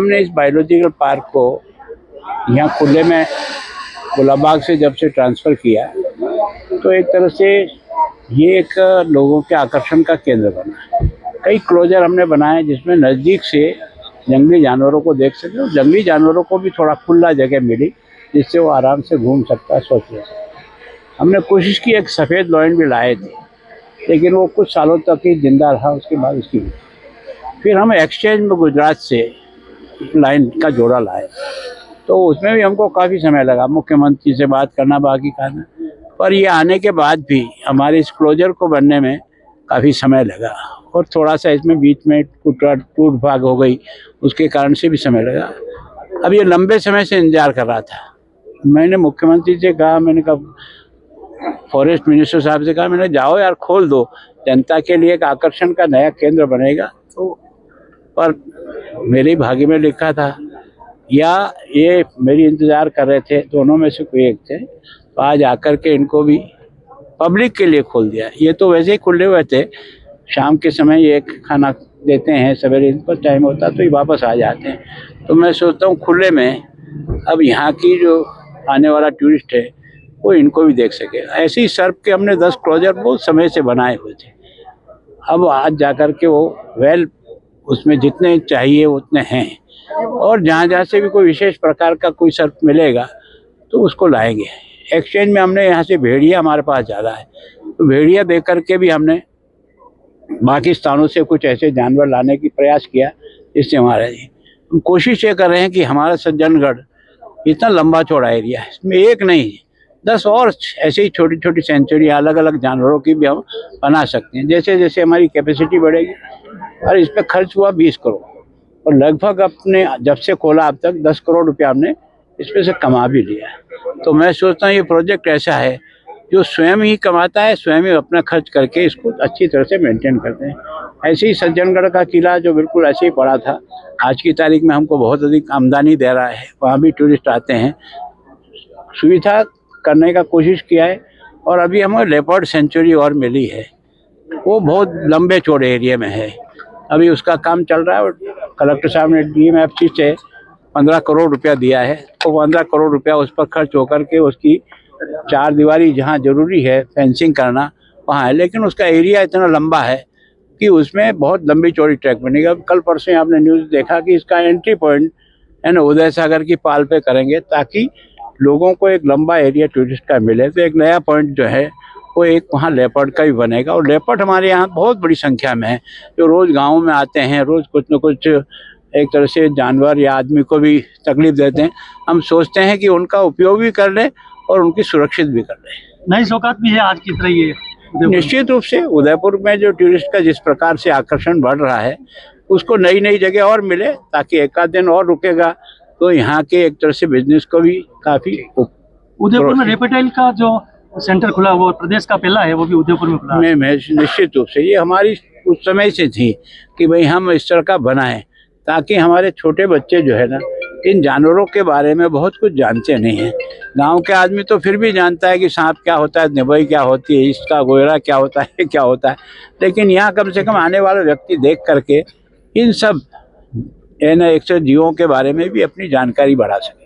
हमने इस biological park को यहाँ खुले में गुलाबाग से जब से ट्रांसफ़र किया तो एक तरह से ये एक लोगों के आकर्षण का केंद्र बना। कई क्लोजर हमने बनाए जिसमें नज़दीक से जंगली जानवरों को देख सके और जंगली जानवरों को भी थोड़ा खुला जगह मिली जिससे वो आराम से घूम सकता, सोच ले सकता। हमने कोशिश की, एक सफ़ेद लॉयन भी लाए थे लेकिन वो कुछ सालों तक ही जिंदा रहा, उसके बाद उसकी फिर हम एक्सचेंज में गुजरात से लाइन का जोड़ा लाए तो उसमें भी हमको काफ़ी समय लगा, मुख्यमंत्री से बात करना, बाकी करना, पर ये आने के बाद भी हमारे इस क्लोजर को बनने में काफ़ी समय लगा और थोड़ा सा इसमें बीच में टूट भाग हो गई, उसके कारण से भी समय लगा। अब ये लंबे समय से इंतजार कर रहा था। मैंने मुख्यमंत्री से कहा, मैंने कहा फॉरेस्ट मिनिस्टर साहब से कहा, मैंने जाओ यार खोल दो, जनता के लिए एक आकर्षण का नया केंद्र बनेगा। तो पर मेरे भाग्य में लिखा था या ये मेरी इंतज़ार कर रहे थे, दोनों में से कोई एक थे, तो आज आकर के इनको भी पब्लिक के लिए खोल दिया। ये तो वैसे ही खुले हुए थे, शाम के समय ये खाना देते हैं, सवेरे इनको टाइम होता तो ये वापस आ जाते हैं। तो मैं सोचता हूँ खुले में अब यहाँ की जो आने वाला टूरिस्ट है वो इनको भी देख सके। ऐसे ही सर्प के हमने 10 क्लोजर बहुत समय से बनाए हुए थे। अब आज जाकर के वो उसमें जितने चाहिए उतने हैं और जहाँ जहाँ से भी कोई विशेष प्रकार का कोई सर्प मिलेगा तो उसको लाएंगे। एक्सचेंज में हमने यहाँ से भेड़िया हमारे पास ज़्यादा है तो भेड़िया दे करके भी हमने बाकी स्थानों से कुछ ऐसे जानवर लाने की प्रयास किया जिससे हमारे हम कोशिश ये कर रहे हैं कि हमारा सज्जनगढ़ इतना लंबा चौड़ा एरिया है, इसमें एक नहीं 10 और ऐसे ही छोटी छोटी सेंचुरी अलग अलग जानवरों की भी हम बना सकते हैं। जैसे जैसे हमारी कैपेसिटी बढ़ेगी और इस पर खर्च हुआ 20 करोड़ और लगभग अपने जब से खोला अब तक 10 करोड़ रुपया हमने इसमें से कमा भी लिया है। तो मैं सोचता हूँ ये प्रोजेक्ट ऐसा है जो स्वयं ही कमाता है, स्वयं ही अपना खर्च करके इसको अच्छी तरह से मेंटेन करते हैं। ऐसे ही सज्जनगढ़ का किला जो बिल्कुल ऐसे ही पड़ा था, आज की तारीख में हमको बहुत अधिक आमदनी दे रहा है, वहाँ भी टूरिस्ट आते हैं। सुविधा करने का कोशिश किया है और अभी हमें लेपर्ड सेंचुरी और मिली है, वो बहुत लंबे चौड़े एरिया में है, अभी उसका काम चल रहा है और कलेक्टर साहब ने DMFC से 15 करोड़ रुपया दिया है। तो 15 करोड़ रुपया उस पर खर्च होकर के उसकी 4 दीवारी जहाँ जरूरी है फेंसिंग करना वहाँ है, लेकिन उसका एरिया इतना लंबा है कि उसमें बहुत लंबी चौड़ी ट्रैक बनेगा। कल परसों आपने न्यूज़ देखा कि इसका एंट्री पॉइंट है ना उदय सागर की पाल पे करेंगे ताकि लोगों को एक लंबा एरिया टूरिस्ट का मिले। तो एक नया पॉइंट जो है वो एक वहाँ लेपर्ड का भी बनेगा और लेपर्ड हमारे यहाँ बहुत बड़ी संख्या में है जो रोज़ गाँव में आते हैं, रोज़ कुछ न कुछ एक तरह से जानवर या आदमी को भी तकलीफ देते हैं। हम सोचते हैं कि उनका उपयोग भी कर लें और उनकी सुरक्षित भी कर लें। नई सौगात भी है आज की तरह ये निश्चित रूप से उदयपुर में जो टूरिस्ट का जिस प्रकार से आकर्षण बढ़ रहा है उसको नई नई जगह और मिले ताकि एक आध दिन और रुकेगा तो यहाँ के एक तरह से बिजनेस को भी काफ़ी। उदयपुर में रेपटाइल का जो सेंटर खुला वो प्रदेश का पहला है, वो भी उदयपुर में खुला है। मैं निश्चित रूप से ये हमारी उस समय से थी कि भाई हम इस तरह का बनाएं ताकि हमारे छोटे बच्चे जो है ना इन जानवरों के बारे में बहुत कुछ जानते नहीं हैं। गांव के आदमी तो फिर भी जानता है कि सांप क्या होता है, निबई क्या होती है, इसका गोयरा क्या होता है, क्या होता है, लेकिन यहाँ कम से कम आने वाला व्यक्ति देख करके इन सब 100 जीवों के बारे में भी अपनी जानकारी बढ़ा सके।